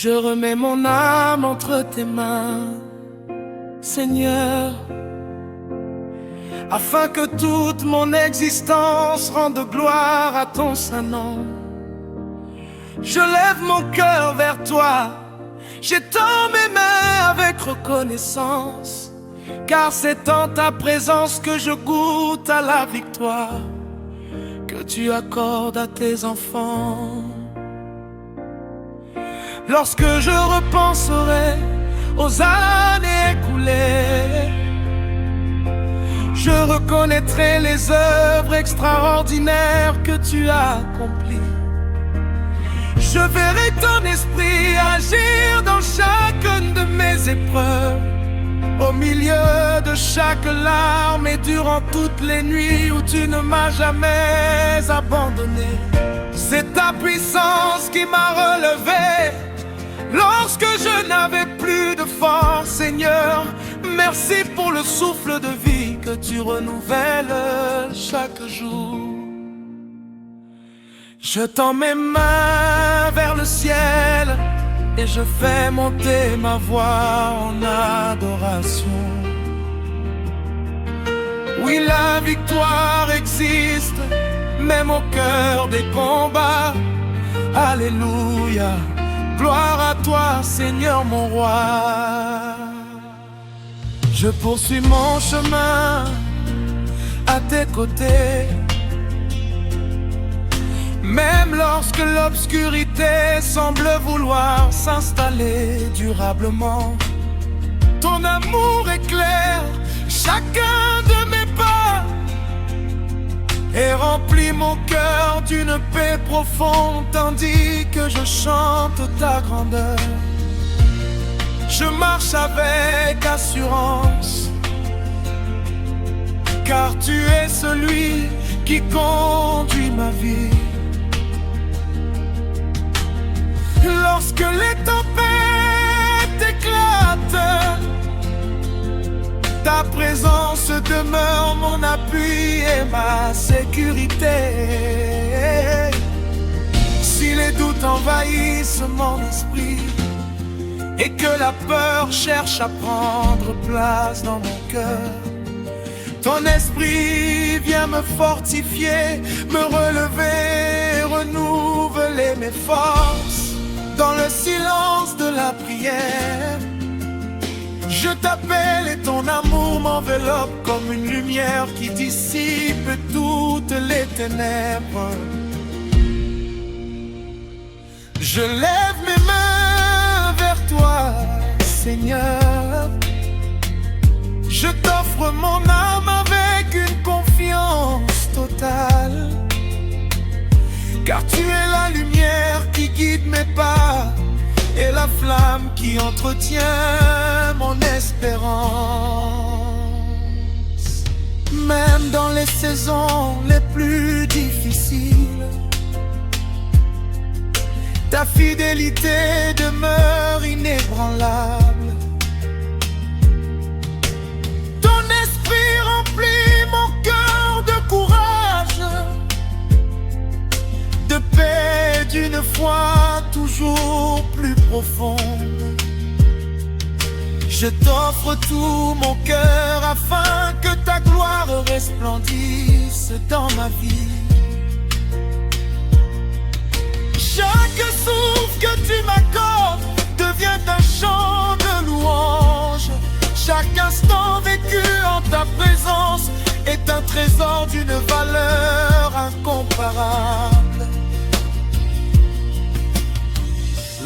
Je remets mon âme entre tes mains, Seigneur, afin que toute mon existence rende gloire à ton saint nom. Je lève mon cœur vers toi, j'étends mes mains avec reconnaissance, car c'est en ta présence que je goûte à la victoire que tu accordes à tes enfants. Lorsque je repenserai aux années écoulées, je reconnaîtrai les œuvres extraordinaires que tu as accomplies. Je verrai ton esprit agir dans chacune de mes épreuves, au milieu de chaque larme et durant toutes les nuits où tu ne m'as jamais abandonné. C'est ta puissance qui m'a relevé lorsque je n'avais plus de force, Seigneur. Merci pour le souffle de vie que tu renouvelles chaque jour. Je tends mes mains vers le ciel et je fais monter ma voix en adoration. Oui, la victoire existe, même au cœur des combats. Alléluia, gloire à toi, Seigneur mon roi. Je poursuis mon chemin à tes côtés, même lorsque l'obscurité semble vouloir s'installer durablement. Ton amour éclaire chacun de mes pas et remplit mon cœur d'une paix profonde, tandis que je chante ta grandeur. Je marche avec assurance, car tu es celui qui conduit ma vie. Lorsque les tempêtes éclatent, ta présence demeure mon appui et ma sécurité. Si les doutes envahissent mon esprit et que la peur cherche à prendre place dans mon cœur, ton esprit vient me fortifier, me relever, renouveler mes forces. Dans le silence de la prière, je t'appelle et ton amour m'enveloppe comme une lumière qui dissipe toutes les ténèbres. Je lève mes mains vers toi, Seigneur. Je t'offre mon âme avec une confiance totale, car tu es la lumière qui guide mes pas et la flamme qui entretient mon espérance. Même dans les saisons les plus difficiles, ta fidélité demeure inébranlable. Ton esprit remplit mon cœur de courage, de paix, d'une foi toujours plus profonde. Je t'offre tout mon cœur afin que ta gloire resplendisse dans ma vie. Chaque souffle que tu m'accordes devient un chant de louange. Chaque instant vécu en ta présence est un trésor d'une valeur incomparable.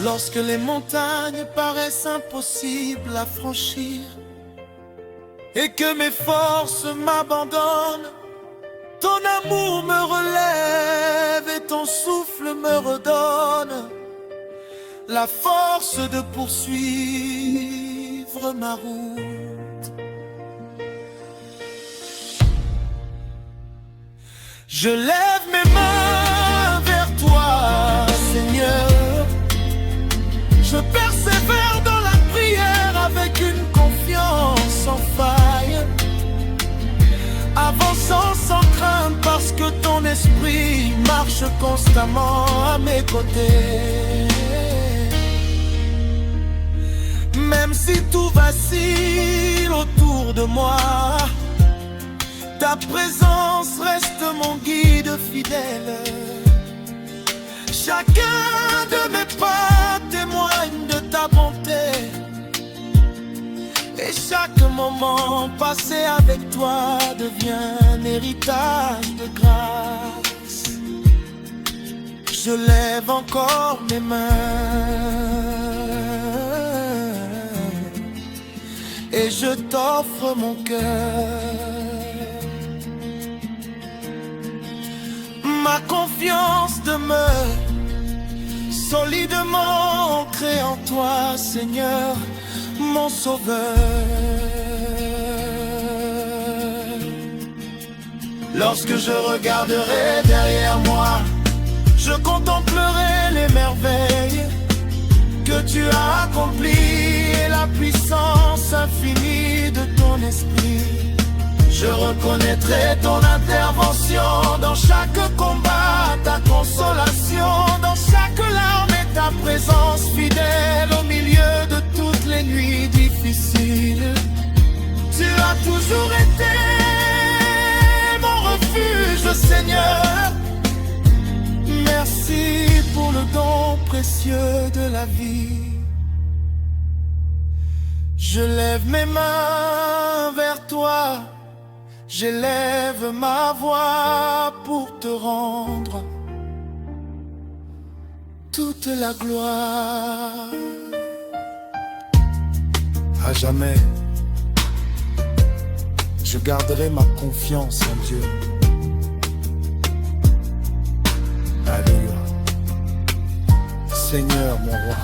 Lorsque les montagnes paraissent impossibles à franchir et que mes forces m'abandonnent, ton amour me relève et ton souffle me redonne la force de poursuivre ma route. Je lève mes mains vers toi, Seigneur. Je persévère dans la prière avec une confiance sans faille, avançant sans crainte parce que ton esprit marche constamment à mes côtés. Même si tout vacille autour de moi, ta présence reste mon guide fidèle. Chacun de mes pas témoigne de ta bonté, et chaque moment passé avec toi devient un héritage de grâce. Je lève encore mes mains et je t'offre mon cœur. Ma confiance demeure solidement ancrée en toi, Seigneur, mon sauveur. Lorsque je regarderai derrière moi, je contemplerai les merveilles que tu as accomplies et la puissance infinie de ton esprit. Je reconnaîtrai ton intervention dans chaque combat, ta consolation dans chaque larme et ta présence fidèle au milieu de toutes les nuits difficiles. Tu as toujours été mon refuge, Seigneur. Merci pour le don précieux de la vie. Je lève mes mains vers toi, j'élève ma voix pour te rendre toute la gloire. À jamais, je garderai ma confiance en Dieu. Alléluia. Seigneur mon roi.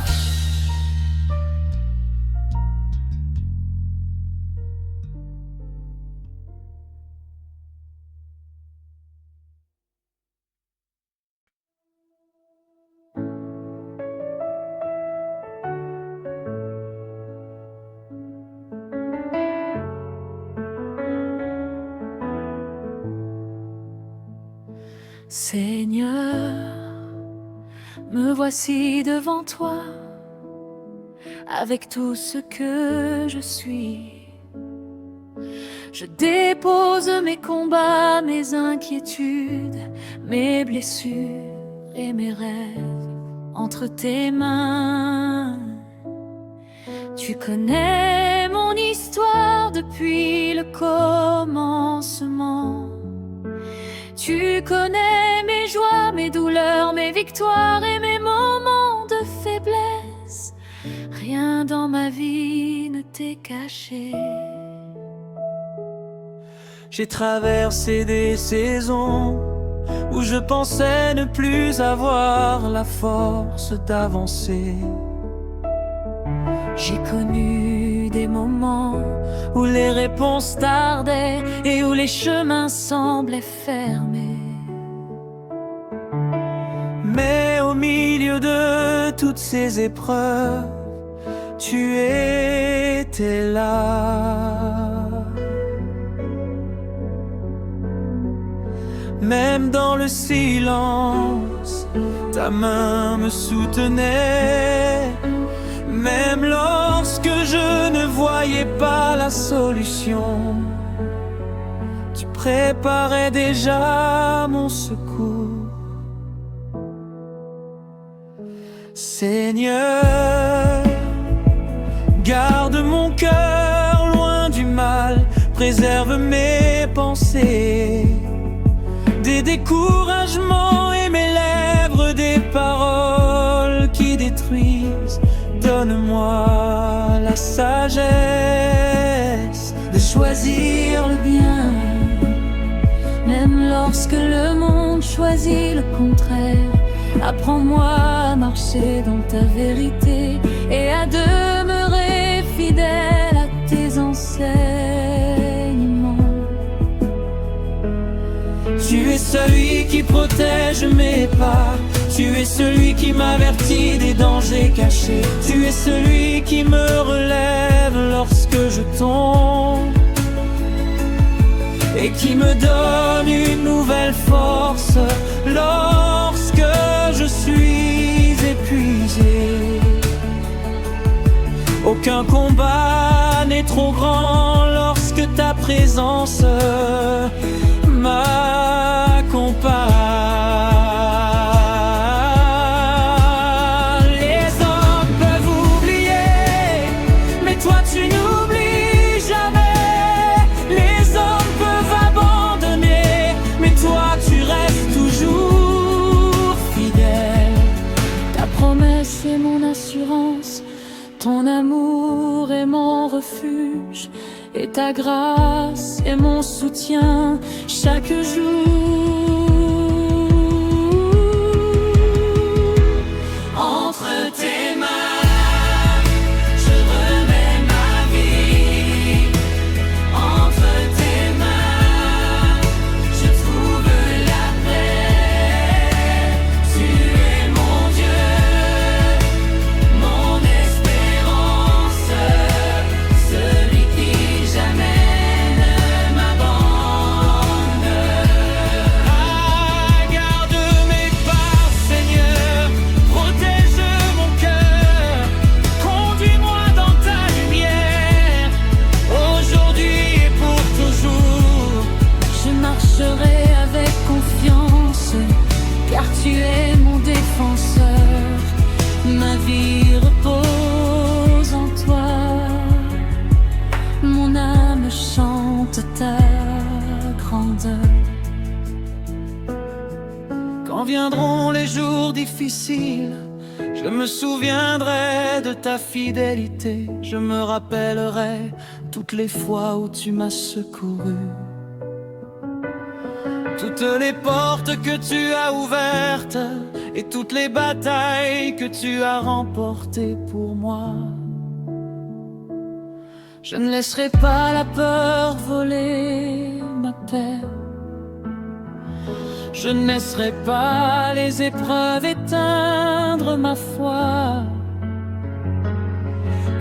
Seigneur, me voici devant toi, avec tout ce que je suis. Je dépose mes combats, mes inquiétudes, mes blessures et mes rêves entre tes mains. Tu connais mon histoire depuis le commencement. Tu connais mes joies, mes douleurs, mes victoires et mes moments de faiblesse. Rien dans ma vie ne t'est caché. J'ai traversé des saisons où je pensais ne plus avoir la force d'avancer. J'ai connu des moments où les réponses tardaient et où les chemins semblaient fermés. Mais au milieu de toutes ces épreuves, tu étais là. Même dans le silence, ta main me soutenait. Même lorsque je ne voyais pas la solution, tu préparais déjà mon secours. Seigneur, garde mon cœur loin du mal, préserve mes pensées des découragements et mes lèvres des paroles qui détruisent. Donne-moi la sagesse de choisir le bien, même lorsque le monde choisit le contraire. Apprends-moi à marcher dans ta vérité et à demeurer fidèle à tes enseignements. Tu es celui qui protège mes pas. Tu es celui qui m'avertit des dangers cachés. Tu es celui qui me relève lorsque je tombe et qui me donne une nouvelle force lorsque je suis épuisé. Ô Aucun combat n'est trop grand lorsque ta présence m'accompagne. Les hommes peuvent oublier, mais toi tu n'oublies jamais. Les hommes peuvent abandonner, mais toi tu restes toujours fidèle. Ta promesse est mon assurance, ton amour est mon refuge, et ta grâce est mon soutien chaque jour. Entre tes mains, je remets ma vie. Entre tes mains, je trouve la paix. Tu es mon Dieu, mon espérance, celui qui jamais ne m'abandonne. Ah, garde mes pas, Seigneur, protège mon cœur, conduis-moi dans ta lumière, aujourd'hui et pour toujours. Je marcherai avec confiance, car tu es mon défenseur. Ma vie repose en toi, mon âme chante ta grandeur. Quand viendront les jours difficiles, je me souviendrai de ta fidélité. Je me rappellerai toutes les fois où tu m'as secouru, toutes les portes que tu as ouvertes et toutes les batailles que tu as remportées pour moi. Je ne laisserai pas la peur voler ma paix. Je ne laisserai pas les épreuves éteindre ma foi.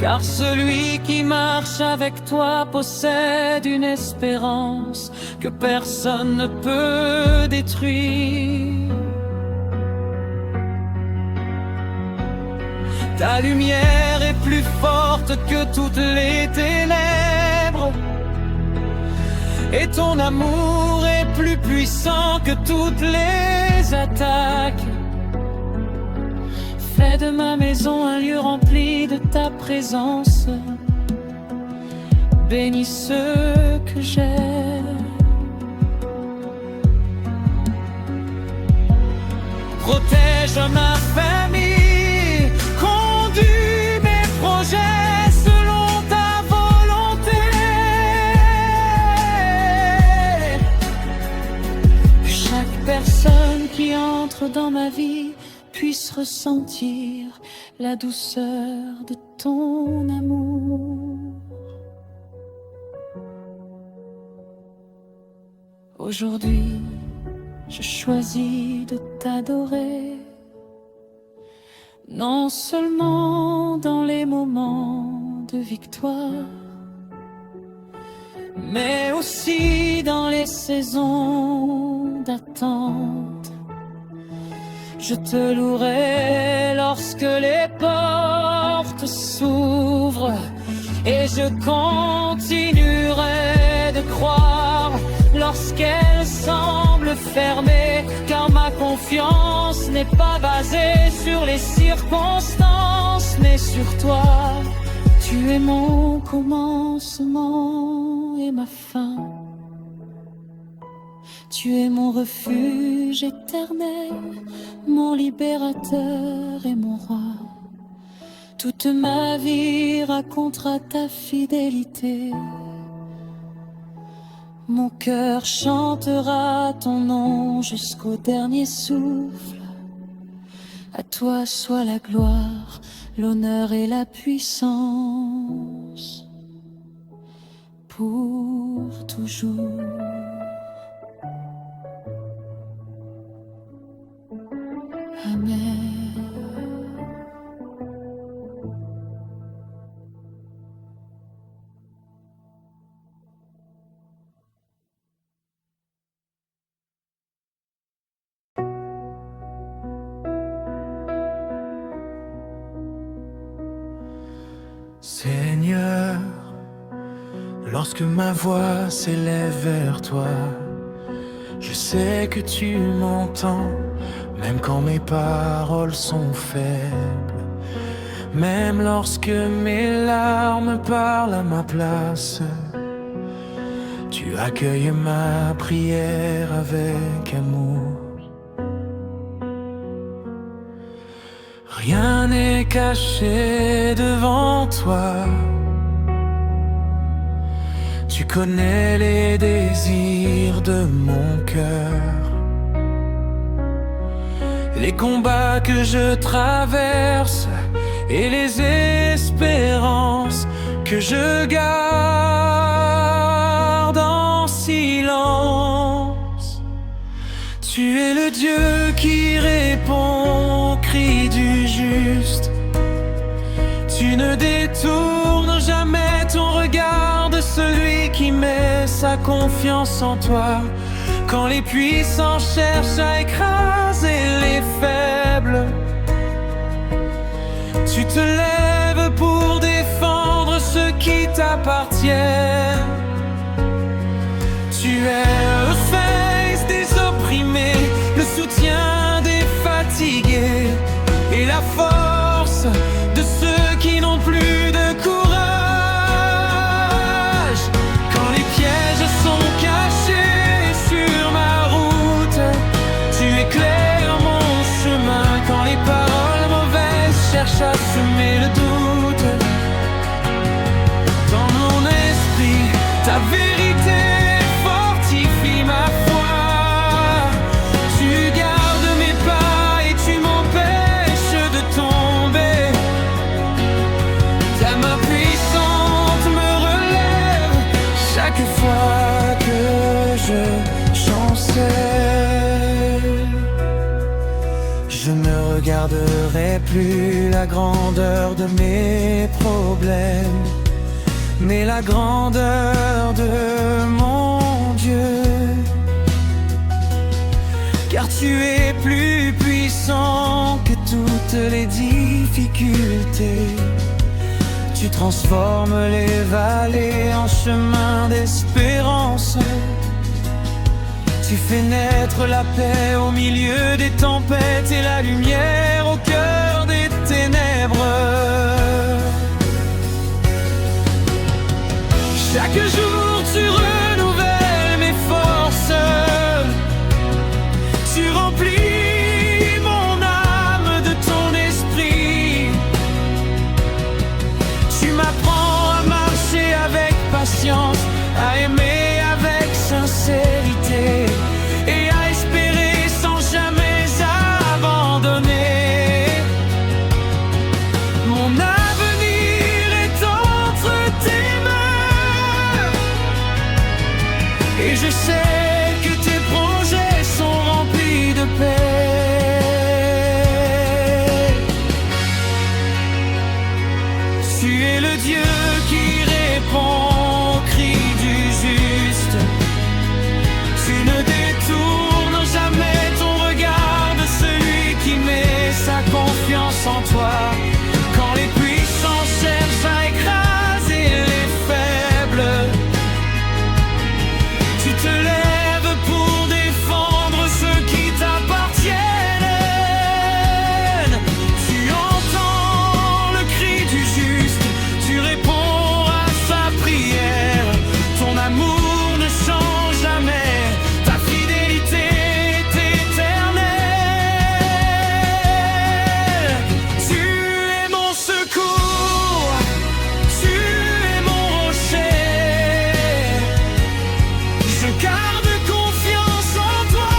Car celui qui marche avec toi possède une espérance que personne ne peut détruire. Ta lumière est plus forte que toutes les ténèbres, et ton amour est plus puissant que toutes les attaques. Fais de ma maison un lieu rempli de ta présence. Bénis ceux que j'aime. Protège ma famille, conduis mes projets selon ta volonté. Que chaque personne qui entre dans ma vie puisse ressentir la douceur de ton amour. Aujourd'hui, je choisis de t'adorer, non seulement dans les moments de victoire, mais aussi dans les saisons d'attente. Je te louerai lorsque les portes s'ouvrent, et je continuerai de croire lorsqu'elles semblent fermées, car ma confiance n'est pas basée sur les circonstances, mais sur toi. Tu es mon commencement et ma fin. Tu es mon refuge éternel, mon libérateur et mon roi. Toute ma vie racontera ta fidélité. Mon cœur chantera ton nom jusqu'au dernier souffle. À toi soit la gloire, l'honneur et la puissance pour toujours. Amen. Seigneur, lorsque ma voix s'élève vers toi, je sais que tu m'entends, même quand mes paroles sont faibles, même lorsque mes larmes parlent à ma place. Tu accueilles ma prière avec amour. Rien n'est caché devant toi. Tu connais les désirs de mon cœur, les combats que je traverse et les espérances que je garde en silence. Tu es le Dieu qui répond aux cris du juste. Tu ne détournes jamais ton regard de celui qui met sa confiance en toi. Quand les puissants cherchent à écraser les faibles, tu te lèves pour défendre ceux qui t'appartiennent. Tu es le face des opprimés, le soutien des fatigués et la force de ceux qui n'ont plus de courage. Quand les pièges sont cachés sur ma route, tu éclaires mon chemin. Quand les paroles mauvaises cherchent à semer le doute, dans mon esprit, ta vérité fortifie ma foi. Tu gardes mes pas et tu m'empêches de tomber. Ta main puissante me relève chaque fois que je chancelle. Je ne regarderai plus la grandeur de mes problèmes, mais la grandeur de mon Dieu. Car tu es plus puissant que toutes les difficultés. Tu transformes les vallées en chemin d'espérance. Tu fais naître la paix au milieu des tempêtes et la lumière au cœur des ténèbres. Chaque jour tu renouvelles mes forces. Tu remplis mon âme de ton esprit. Tu m'apprends à marcher avec patience, à aimer avec sincérité et à espérer sans jamais abandonner. Mon avenir est entre tes mains et je sais que tes projets sont remplis de paix. Tu es le Dieu qui répond aux cris du juste. Tu ne détournes jamais ton regard de celui qui met sa confiance en toi. Quand les puissants cherchent à écraser les faibles, tu te lèves pour défendre ceux qui t'appartiennent. Tu entends le cri du juste, tu réponds à sa prière. Ton amour ne change jamais, ta fidélité est éternelle. Tu es mon secours, tu es mon rocher. Je garde confiance en toi,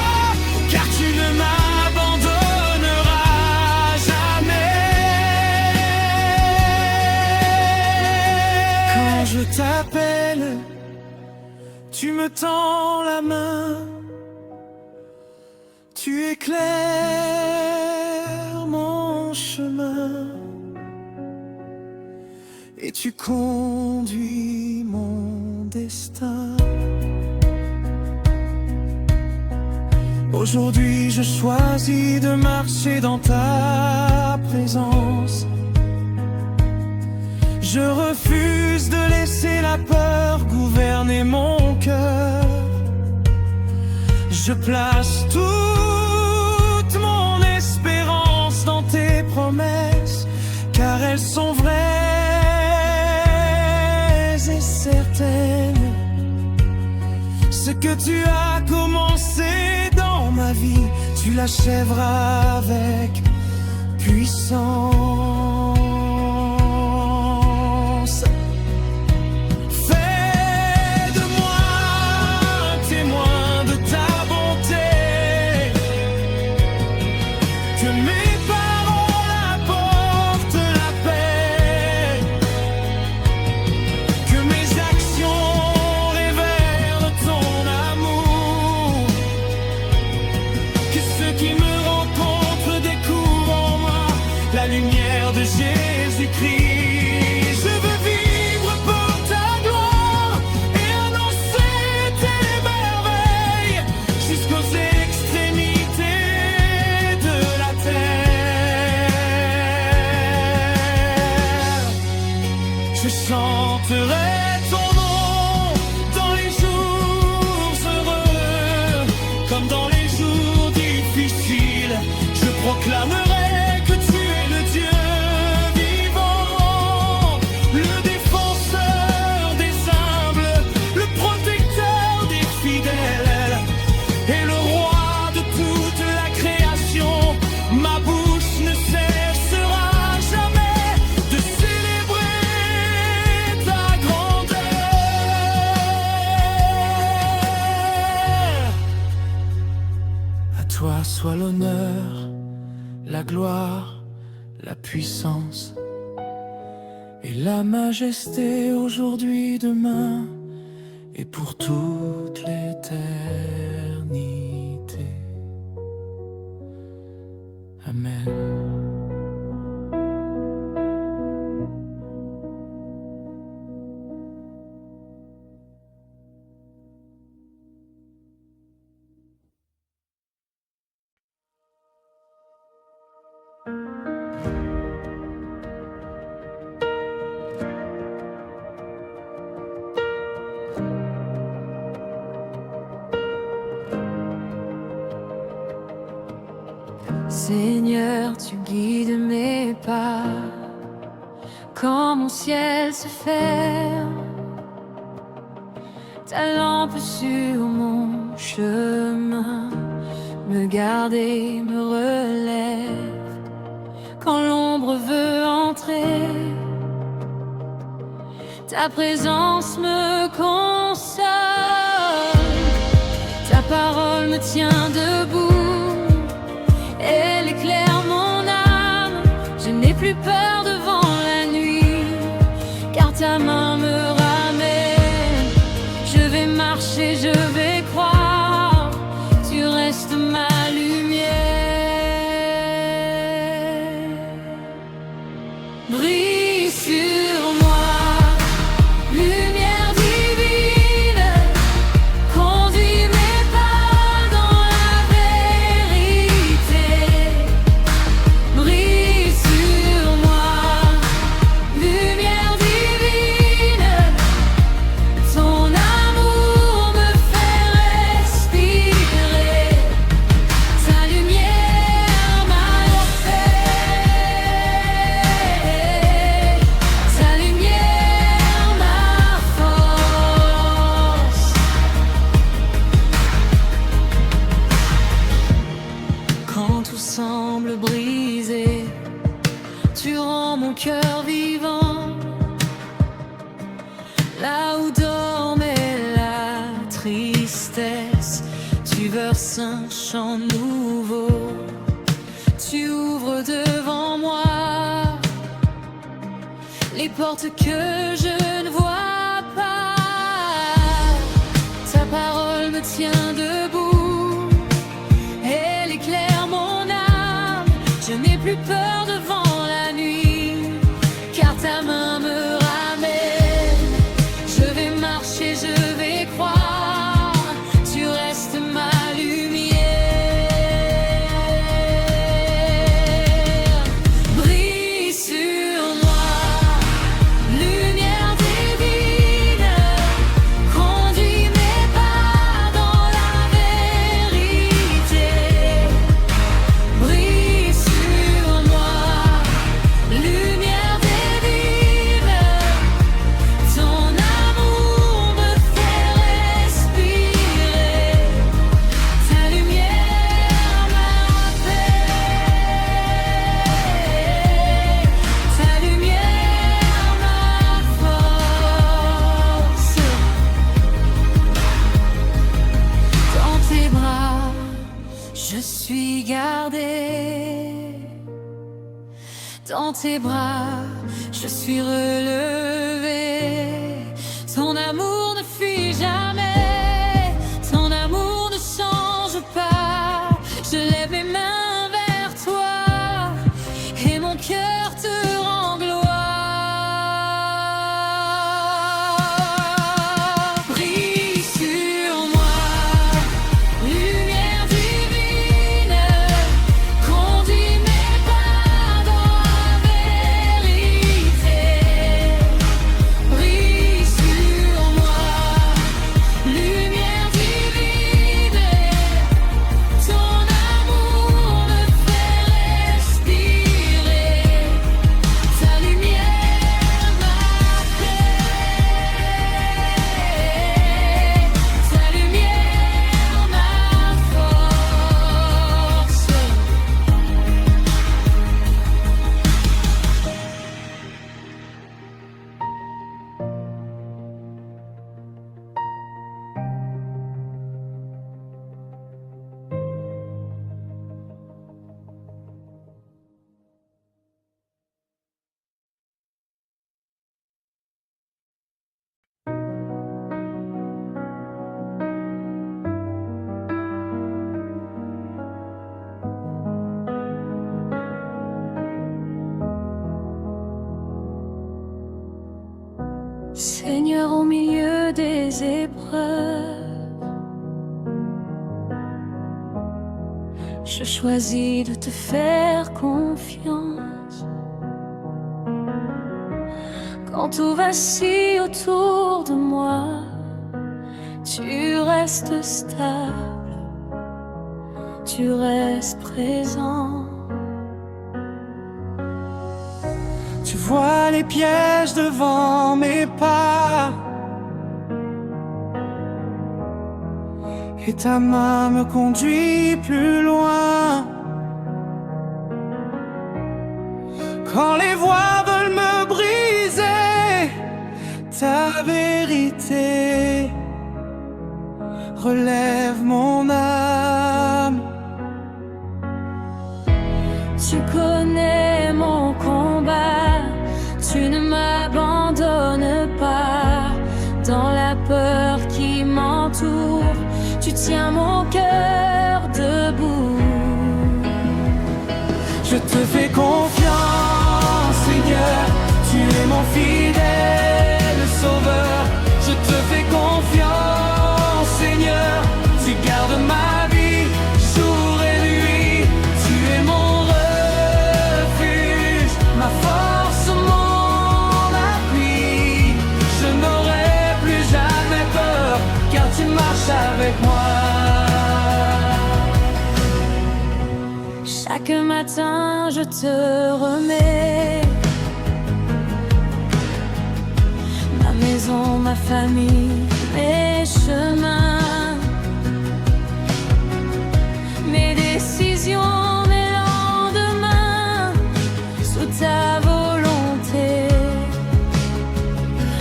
car tu ne m'abandonneras jamais. Quand je t'appelle, tu me tends la main. Tu éclaires mon chemin et tu conduis mon destin. Aujourd'hui je choisis de marcher dans ta présence. Je refuse de laisser la peur gouverner mon cœur. Je place toute mon espérance dans tes promesses, car elles sont vraies et certaines. Ce que tu as commencé dans ma vie, tu l'achèveras avec puissance. Fais de moi un témoin de ta bonté, que mes paroles apportent la paix, que mes actions révèlent ton amour, que ceux qui me rencontrent découvrent en moi la lumière de Jésus-Christ. Je veux vivre pour ta gloire et annoncer tes merveilles jusqu'aux extrémités de la terre. Je chanterai ton nom dans les jours heureux comme dans les jours difficiles. Je proclamerai que tu es le Dieu vivant, le défenseur des humbles, le protecteur des fidèles et le roi de toute la création. Ma bouche ne cessera jamais de célébrer ta grandeur. À toi soit l'honneur, la gloire, la puissance et la majesté aujourd'hui, demain et pour toute l'éternité. Amen. Seigneur, tu guides mes pas quand mon ciel se ferme. Ta lampe sur mon chemin me garde et me relève quand l'ombre veut entrer. Ta présence me console, ta parole me tient debout. Elle éclaire mon âme, je n'ai plus peur devant la nuit, car ta main me ramène. Je vais marcher, je vais croire, tu restes ma lumière. Brille sur moi, lumière divine, conduis mes pas dans la vérité. Brille sur moi, lumière divine, ton amour me fait respirer. Ta lumière m'a fait, ta lumière ma force. Quand tout semble brisé, tu rends mon cœur vivant. Là où dormait la tristesse, tu verses un chant nouveau. Tu ouvres devant moi les portes que je ne vois pas. Ta parole me tient debout, elle éclaire mon âme. Je n'ai plus peur devant la nuit, car ta main me ramène. Je vais marcher, je vais croire, tu restes ma lumière. Brille sur moi, lumière dans tes bras, je suis relevée. Ton amour ne fuit jamais, ton amour ne change pas. Je lève mes mains vers toi et mon cœur te rend gloire. Brille sur moi, lumière divine, conduis mes pas dans la vérité. Brille sur moi, lumière divine, ton amour me fait respirer, ta lumière m'appelle, ta lumière ma force. Seigneur, au milieu des épreuves, je choisis de te faire confiance. Quand tout vacille autour de moi, tu restes stable, tu restes présent. Tu vois les pièges devant mes pas, et ta main me conduit plus loin. Quand les voix veulent me briser, ta vérité relève mon âme. Tu connais mon combat, tu ne m'abandonnes pas. Dans la peur qui m'entoure, tu tiens mon cœur debout. Je te fais confiance, Seigneur, tu es mon fidèle sauveur. Je te fais confiance, Seigneur, tu gardes ma vie jour et nuit. Tu es mon refuge, ma force, mon appui. Je n'aurai plus jamais peur, car tu marches avec moi. Chaque matin je te remets ma maison, ma famille, mes chemins, mes décisions, mes lendemains, sous ta volonté.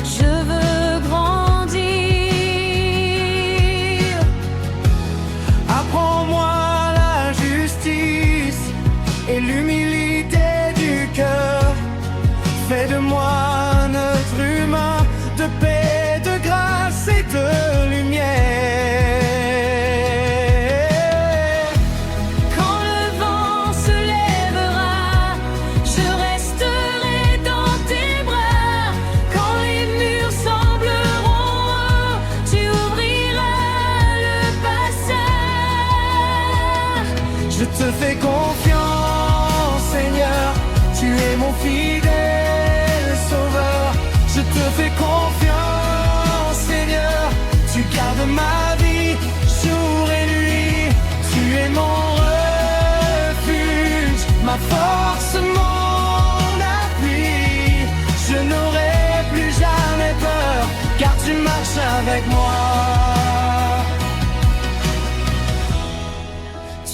Je veux grandir. Apprends-moi la justice et l'humilité du cœur. Fais de moi un être humain de paix, de grâce et de lumière. Quand le vent se lèvera, je resterai dans tes bras. Quand les murs sembleront hauts, tu ouvriras le passage. Je te fais confiance, Seigneur, tu es mon fidèle sauveur. Je te fais confiance, Seigneur, tu gardes ma vie jour et nuit. Tu es mon refuge, ma force, mon appui. Je n'aurai plus jamais peur, car tu marches avec moi.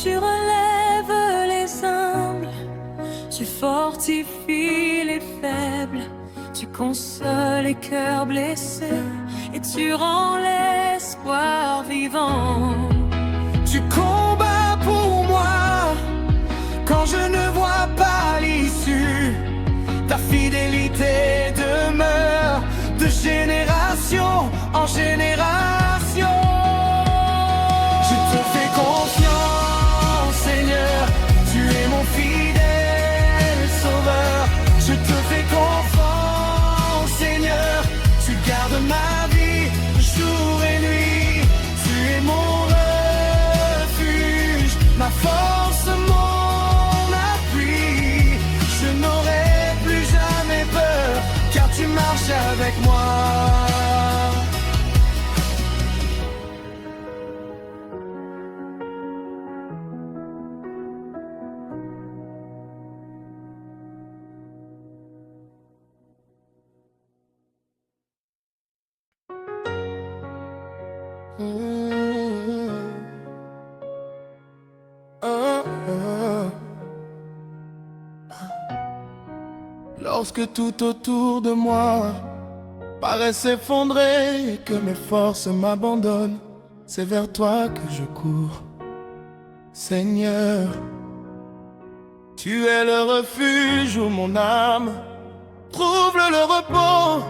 Tu relèves les humbles, tu fortifies les faibles, tu consoles les cœurs blessés et tu rends l'espoir vivant. Tu combats pour moi quand je ne vois pas l'issue. fidélité demeure de génération en génération. Je te fais confiance, Seigneur, tu es mon fidèle sauveur. Je te fais confiance, Seigneur, tu gardes ma vie jour et nuit. Tu es mon refuge, ma force, mon appui. Je n'aurai plus jamais peur, car tu marches avec moi. Lorsque tout autour de moi paraît s'effondrer et que mes forces m'abandonnent, c'est vers toi que je cours. Seigneur, tu es le refuge où mon âme trouve le repos,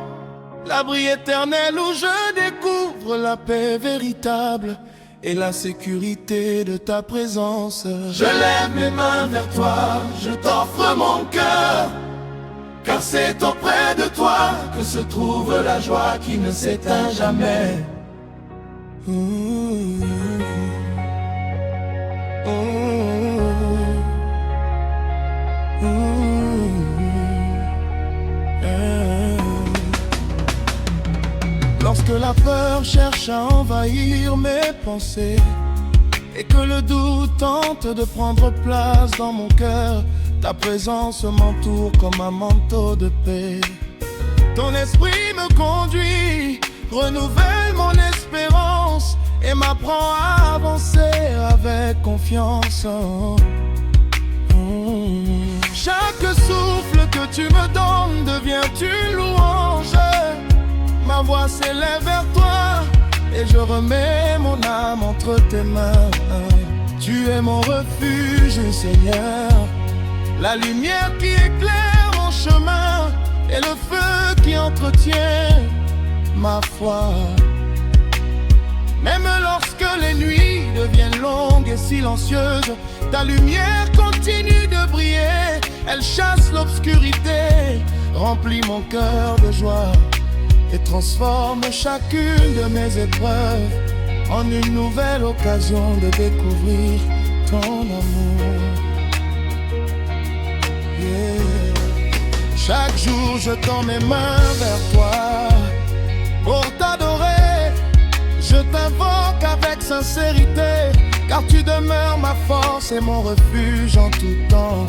l'abri éternel où je découvre la paix véritable et la sécurité de ta présence. Je lève mes mains vers toi, je t'offre mon cœur, car c'est auprès de toi que se trouve la joie qui ne s'éteint jamais. Lorsque la peur cherche à envahir mes pensées et que le doute tente de prendre place dans mon cœur, ta présence m'entoure comme un manteau de paix. Ton esprit me conduit, renouvelle mon espérance et m'apprend à avancer avec confiance. Chaque souffle que tu me donnes devient une louange. Ma voix s'élève vers toi et je remets mon âme entre tes mains. Tu es mon refuge, Seigneur, la lumière qui éclaire mon chemin et le feu qui entretient ma foi. Même lorsque les nuits deviennent longues et silencieuses, ta lumière continue de briller. Elle chasse l'obscurité, remplit mon cœur de joie et transforme chacune de mes épreuves en une nouvelle occasion de découvrir ton amour. Chaque jour je tends mes mains vers toi pour t'adorer. Je t'invoque avec sincérité, car tu demeures ma force et mon refuge en tout temps.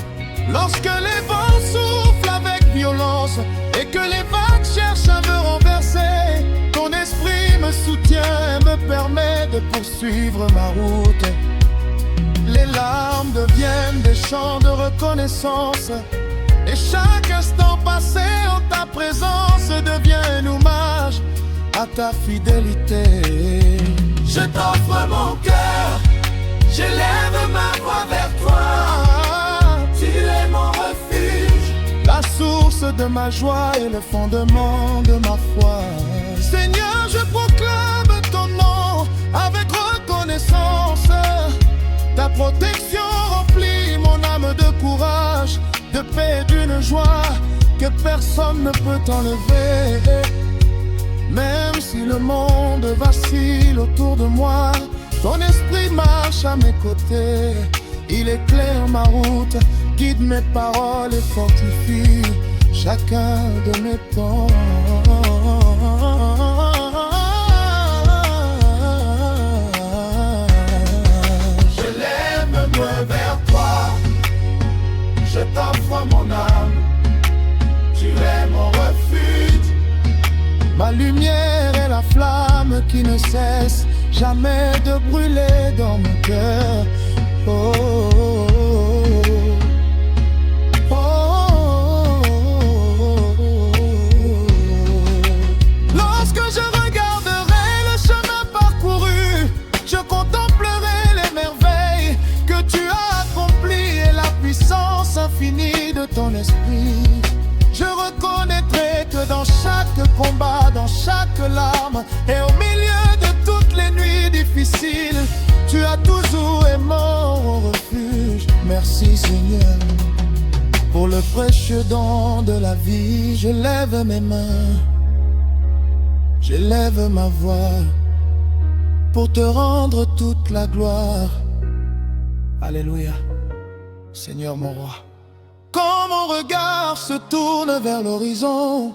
Lorsque les vents soufflent avec violence et que les vagues cherchent à me renverser, ton esprit me soutient et me permet de poursuivre ma route. Les larmes deviennent des chants de reconnaissance et chaque instant passé en ta présence devient un hommage à ta fidélité. Je t'offre mon cœur, j'élève ma voix vers toi. Tu es mon refuge, la source de ma joie et le fondement de ma foi. Seigneur, je proclame ton nom avec reconnaissance. Ta protection remplit mon âme de courage, de paix et d'une joie que personne ne peut enlever. Même si le monde vacille autour de moi, ton esprit marche à mes côtés. Il éclaire ma route, guide mes paroles et fortifie chacun de mes pas. Je lève mes mains vers toi, je t'offre mon âme. Tu es mon refuge, ma lumière est la flamme qui ne cesse jamais de brûler dans mon cœur. Oh, oh, oh, oh, oh, oh. Lorsque je regarderai le chemin parcouru, je contemplerai les merveilles que tu as accomplies et la puissance infinie de ton esprit. Je combat, dans chaque larme et au milieu de toutes les nuits difficiles, tu as toujours aimé mon refuge. Merci Seigneur pour le précieux don de la vie. Je lève mes mains, j'élève ma voix pour te rendre toute la gloire. Alléluia, Seigneur mon roi. Quand mon regard se tourne vers l'horizon,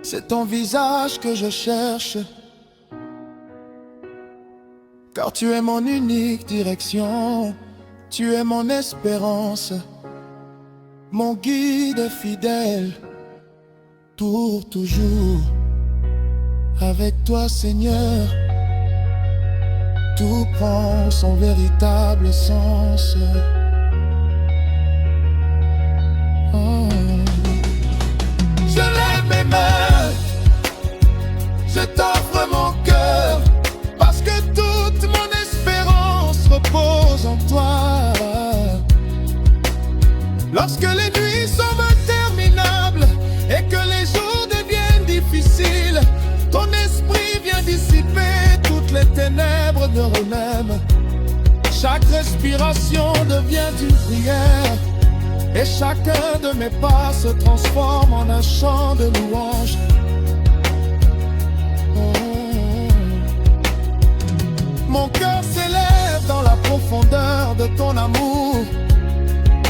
c'est ton visage que je cherche. Car tu es mon unique direction, tu es mon espérance, mon guide fidèle, pour toujours. Avec toi Seigneur, tout prend son véritable sens. Oh. Je lève mes mains, je t'offre mon cœur, parce que toute mon espérance repose en toi. Lorsque les nuits sont interminables et que les jours deviennent difficiles, ton esprit vient dissiper toutes les ténèbres de nous-mêmes. Chaque respiration devient une prière, et chacun de mes pas se transforme en un chant de louange. Mon cœur s'élève dans la profondeur de ton amour.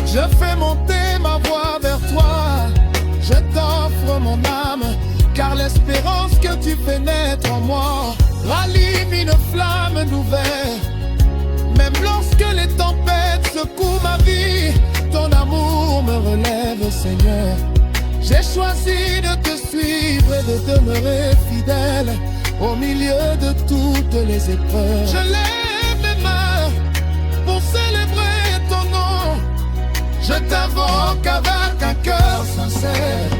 Je fais monter ma voix vers toi. Je t'offre mon âme, car l'espérance que tu fais naître en moi rallume une flamme nouvelle. Même lorsque les tempêtes secouent ma vie, ton amour me relève, Seigneur. J'ai choisi de te suivre et de demeurer fidèle au milieu de toutes les épreuves. Je lève mes mains pour célébrer ton nom. Je t'invoque avec un cœur sincère,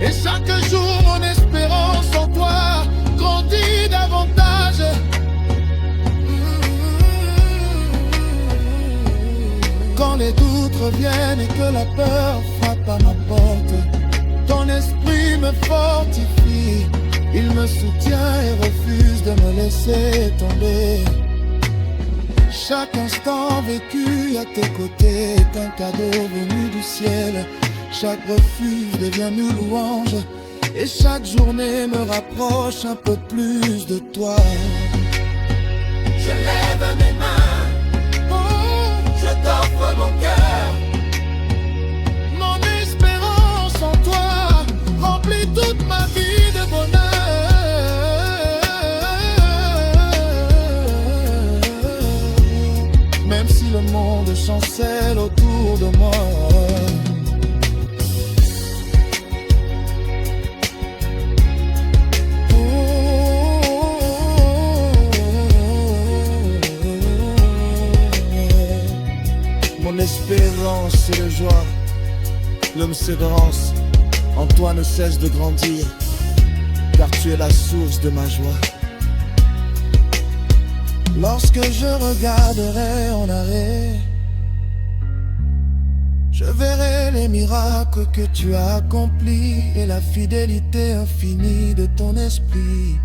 et chaque jour mon espérance en toi grandit davantage. Quand les doutes reviennent et que la peur frappe à ma porte, ton esprit me fortifie, il me soutient et refuse de me laisser tomber. Chaque instant vécu à tes côtés est un cadeau venu du ciel. Chaque refuge devient une louange, et chaque journée me rapproche un peu plus de toi. Je lève mes mains, je t'offre mon cœur. Mon espérance en toi remplit toute ma vie de bonheur. Même si le monde chancelle autour de moi. Mon espérance et le joie, l'espérance en toi ne cesse de grandir, car tu es la source de ma joie. Lorsque je regarderai en arrêt, je verrai les miracles que tu as accomplis et la fidélité infinie de ton esprit.